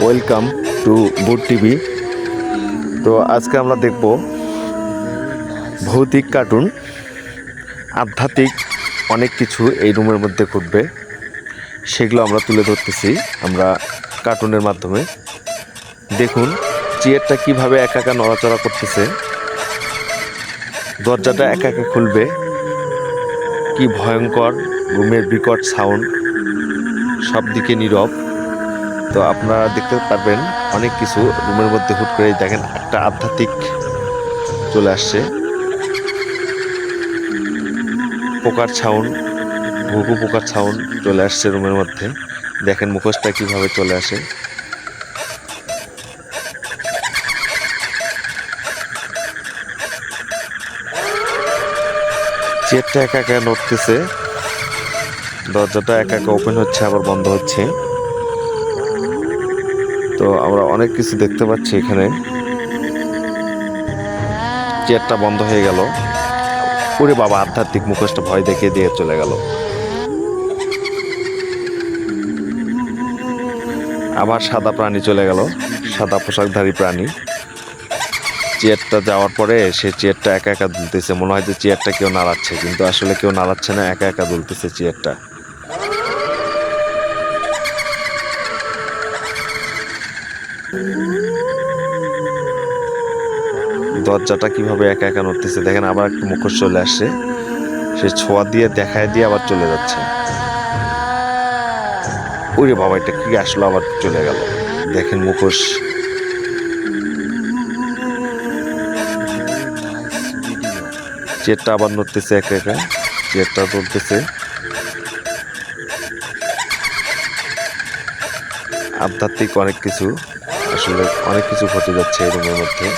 Welcome to boot TV. তো আজকে আমরা দেখব ভৌতিক কার্টুন, আধ্যাত্মিক অনেক কিছু এই রুমের মধ্যে ঘটবে, সেগুলো আমরা তুলে ধরতেছি আমরা কার্টুনের মাধ্যমে। দেখুন চেয়ারটা কিভাবে একা একা নড়াচড়া করতেছে, দরজাটা একা একা খুলবে, কি ভয়ঙ্কর রুমের বিকট সাউন্ড, সব দিকে নীরব। তো আপনারা দেখতে পারবেন অনেক কিছু রুমের মধ্যে হুট করে দেখেন একটা আধ্যাত্মিক চলে আসছে, পোকার ছাউন, ঘুঘু পোকার ছাউন চলে আসছে রুমের মধ্যে। দেখেন মুখোশটা কিভাবে চলে আসে। চেয়ারটা একা একা নড়তেছে, দরজাটা একা একা ওপেন হচ্ছে আবার বন্ধ হচ্ছে। তো আমরা অনেক কিছু দেখতে পাচ্ছি এখানে। চেয়ারটা বন্ধ হয়ে গেল, ওরে বাবা, আধ্যাত্মিক মুখোশটা ভয় দেখিয়ে দিয়ে চলে গেল। আবার সাদা প্রাণী চলে গেল, সাদা পোশাকধারী প্রাণী। চেয়ারটা যাওয়ার পরে সে চেয়ারটা একা একা দুলতেছে, মনে হয় যে চেয়ারটা কেউ নাড়াচ্ছে, কিন্তু আসলে কেউ নাড়াচ্ছে না, একা একা দুলতেছে চেয়ারটা। দরজাটা কিভাবে একা একা নড়তেছে দেখেন। আবার একটা মুখোশ চলে আসছে, সে ছোঁয়া দিয়ে দেখায় দিয়ে আবার চলে যাচ্ছে। ওরে বাবা, এটা কি আসলো, আবার চলে গেল। দেখেন মুখোশ। চেয়ারটা আবার নড়তেছে একা একা, চেয়ারটা নড়তেছে। আধ্যাত্মিক অনেক কিছু, আসলে অনেক কিছু ঘটে যাচ্ছে এই রুমের মধ্যে।